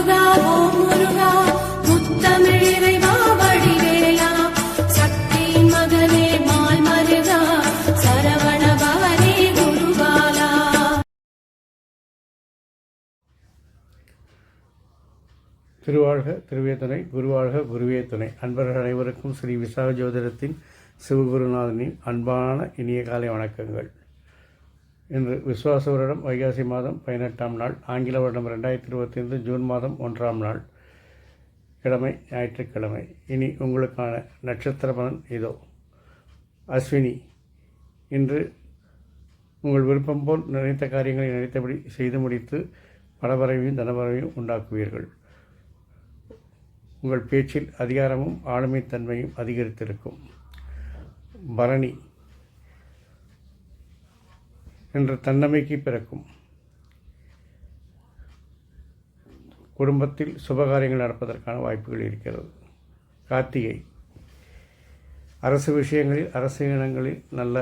முருகா ஓம் முருகா முத்தமிழிறைவா வடிவேலா சக்தியின் மகனே மால் மருகா சரவண பவனே குருபாலா. திருவாழ்க திருவே துணை, குருவாழ்க குருவே துணை. அன்பர்கள் அனைவருக்கும் ஸ்ரீ விசாக ஜோதிடத்தின் சிவகுருநாதனின் அன்பான இனிய காலை வணக்கங்கள். இன்று விசுவாச வருடம் வைகாசி மாதம் 18ஆம் நாள், ஆங்கில வருடம் 2025 ஜூன் மாதம் 1ஆம் நாள், கிழமை ஞாயிற்றுக்கிழமை. இனி உங்களுக்கான நட்சத்திர பலன் இதோ. அஸ்வினி. இன்று உங்கள் விருப்பம் போல் நினைத்த காரியங்களை நினைத்தபடி செய்து முடித்து பணவரவையும் தனவரவையும் உண்டாக்குவீர்கள். உங்கள் பேச்சில் அதிகாரமும் ஆளுமைத்தன்மையும் அதிகரித்திருக்கும். பரணி. என்ற தன்னம்பிக்கை பிறக்கும். குடும்பத்தில் சுபகாரியங்கள் நடப்பதற்கான வாய்ப்புகள் இருக்கிறது. கார்த்திகை. அரசு விஷயங்களில் அரசு இனங்களில் நல்ல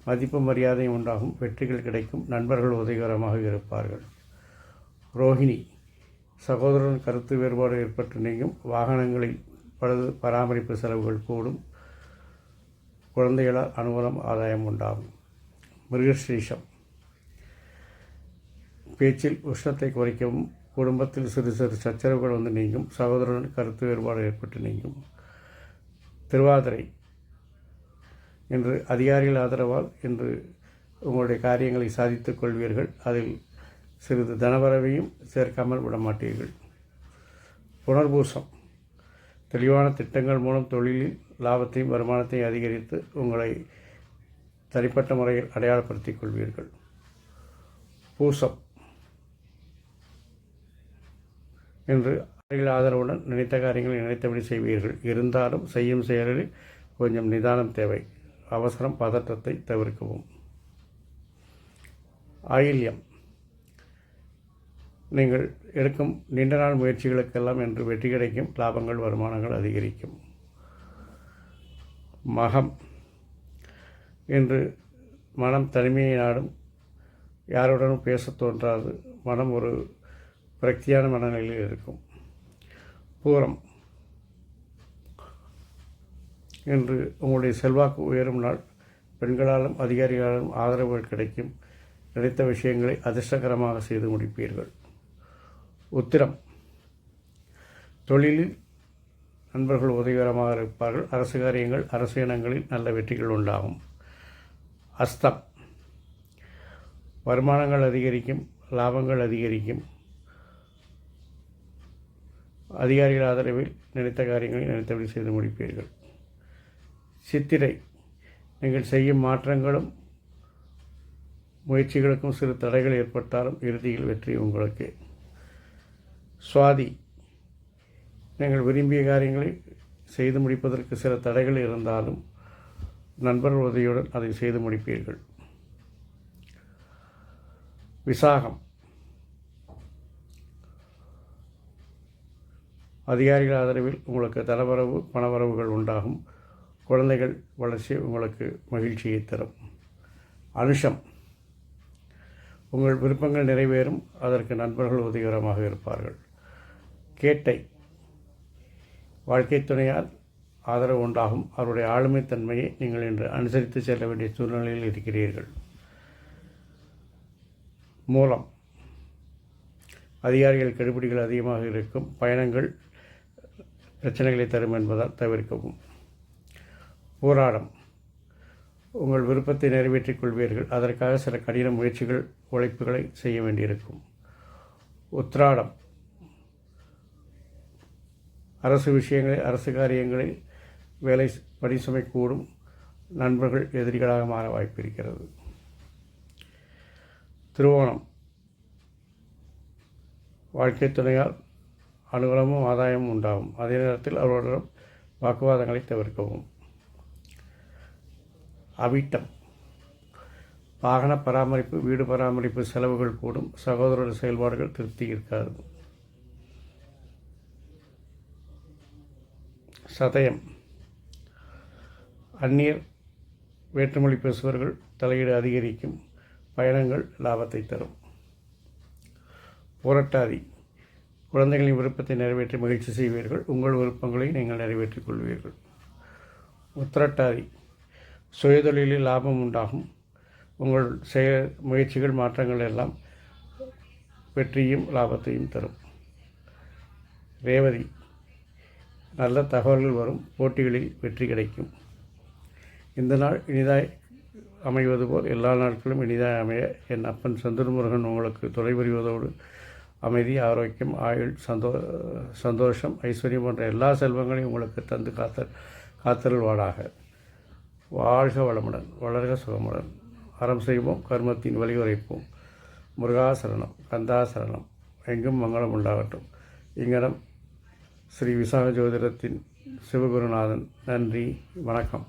மதிப்பு மரியாதையும் உண்டாகும். வெற்றிகள் கிடைக்கும். நண்பர்கள் உதவிகரமாக இருப்பார்கள். ரோஹிணி. சகோதரன் கருத்து வேறுபாடு ஏற்பட்டு நீங்கும். வாகனங்களில் பழுது பராமரிப்பு செலவுகள் கூடும். குழந்தைகளால் அனுகூலம் ஆதாயம் உண்டாகும். மிருகஸ்ரீஷம். பேச்சில் உஷ்ணத்தை குறைக்கவும். குடும்பத்தில் சிறு சிறு சச்சரவுகள் வந்து நீங்கும். சகோதரன் கருத்து வேறுபாடு ஏற்பட்டு நீங்கும். திருவாதிரை. இன்று அதிகாரிகள் ஆதரவால் இன்று உங்களுடைய காரியங்களை சாதித்துக் கொள்வீர்கள். அதில் சிறிது தனவரவையும் சேர்க்காமல் விடமாட்டீர்கள். புனர்பூசம். தெளிவான திட்டங்கள் மூலம் தொழிலில் லாபத்தையும் வருமானத்தையும் அதிகரித்து உங்களை தனிப்பட்ட முறையில் அடையாளப்படுத்திக் கொள்வீர்கள். பூசம். இன்று ஆதரவுடன் நினைத்த காரியங்களை நினைத்தபடி செய்வீர்கள். இருந்தாலும் செய்யும் செயலில் கொஞ்சம் நிதானம் தேவை. அவசரம் பதற்றத்தை தவிர்க்கவும். ஆயில்யம். நீங்கள் எடுக்கும் நீண்ட நாள் முயற்சிகளுக்கெல்லாம் இன்று வெற்றி கிடைக்கும். லாபங்கள் வருமானங்கள் அதிகரிக்கும். மகம். இன்று மனம் தனிமையை நாடும். யாருடனும் பேச தோன்றாது. மனம் ஒரு விரக்தியான மனநிலையில் இருக்கும். பூரம். இன்று உங்களுடைய செல்வாக்கு உயரும் நாள். பெண்களாலும் அதிகாரிகளாலும் ஆதரவுகள் கிடைக்கும். நினைத்த விஷயங்களை அதிர்ஷ்டகரமாக செய்து முடிப்பீர்கள். உத்திரம். தொழிலில் நண்பர்கள் உதவிகரமாக இருப்பார்கள். அரசு காரியங்கள் அரசு இனங்களில் நல்ல வெற்றிகள் உண்டாகும். அஸ்தம். வருமானங்கள் அதிகரிக்கும். லாபங்கள் அதிகரிக்கும். அதிகாரிகள் ஆதரவில் நினைத்த காரியங்களை நினைத்தபடி செய்து முடிப்பீர்கள். சித்திரை. நீங்கள் செய்யும் மாற்றங்களும் முயற்சிகளுக்கும் சிறு தடைகள் ஏற்பட்டாலும் இறுதியில் வெற்றி உங்களுக்கு. சுவாதி. நீங்கள் விரும்பிய காரியங்களை செய்து முடிப்பதற்கு சில தடைகள் இருந்தாலும் நண்பர்கள் உதவியுடன் அதை செய்து முடிப்பீர்கள். விசாகம். அதிகாரிகள் ஆதரவில் உங்களுக்கு தனவரவு பணவரவுகள் உண்டாகும். குழந்தைகள் வளர்ச்சி உங்களுக்கு மகிழ்ச்சியை தரும். அனுஷம். உங்கள் விருப்பங்கள் நிறைவேறும். அதற்கு நண்பர்கள் உதவிகரமாக இருப்பார்கள். கேட்டை. வாழ்க்கை துணையால் ஆதரவு உண்டாகும். அவருடைய ஆளுமைத்தன்மையை நீங்கள் இன்று அனுசரித்து செல்ல வேண்டிய சூழ்நிலையில் இருக்கிறீர்கள். மூலம். அதிகாரிகள் கெடுபிடிகள் அதிகமாக இருக்கும். பயணங்கள் பிரச்சனைகளை தரும் என்பதால் தவிர்க்கவும். போராடம். உங்கள் விருப்பத்தை நிறைவேற்றிக் கொள்வீர்கள். அதற்காக சில கடின முயற்சிகள் உழைப்புகளை செய்ய வேண்டியிருக்கும். உத்திராடம். அரசு விஷயங்களில் அரசு காரியங்களில் வேலை பணிசுமை கூடும். நண்பர்கள் எதிரிகளாக மாற வாய்ப்பிருக்கிறது. திருவோணம். வாழ்க்கை துணையால் அனுகூலமும் ஆதாயமும் உண்டாகும். அதே நேரத்தில் அவர்களிடம் வாக்குவாதங்களை தவிர்க்கவும். அவிட்டம். வாகன பராமரிப்பு வீடு பராமரிப்பு செலவுகள் கூடும். சகோதரர் செயல்பாடுகள் திருப்தி இருக்காது. சதயம். அந்நியர் வேற்றுமொழி பேசுபவர்கள் தலையீடு அதிகரிக்கும். பயணங்கள் லாபத்தை தரும். புரட்டாதி. குழந்தைகளின் விருப்பத்தை நிறைவேற்றி மகிழ்ச்சி செய்வீர்கள். உங்கள் விருப்பங்களை நீங்கள் நிறைவேற்றிக் கொள்வீர்கள். உத்திரட்டாதி சுயதொழிலில் லாபம் உண்டாகும். உங்கள் முயற்சிகள் மாற்றங்கள் எல்லாம் வெற்றியும் லாபத்தையும் தரும். ரேவதி நல்ல தகவல்கள் வரும். போட்டிகளில் வெற்றி கிடைக்கும். இந்த நாள் இனிதாய் அமைவது போல் எல்லா நாட்களும் இனிதாய் அமைய என் அப்பன் சந்திரமுருகன் உங்களுக்கு துணை புரிவதோடு அமைதி, ஆரோக்கியம், ஆயுள், சந்தோஷம், ஐஸ்வர்யம் போன்ற எல்லா செல்வங்களையும் உங்களுக்கு தந்து காத்தருள்வாடாக. வாழ்க வளமுடன், வளர்க சுகமுடன். அறம் செய்வோம், கர்மத்தின் வழி உரைப்போம். முருகாசரணம், கந்தாசரணம். எங்கும் மங்களம் உண்டாகட்டும். இங்கனம் ஸ்ரீ விசாக ஜோதிடத்தின் சிவகுருநாதன். நன்றி, வணக்கம்.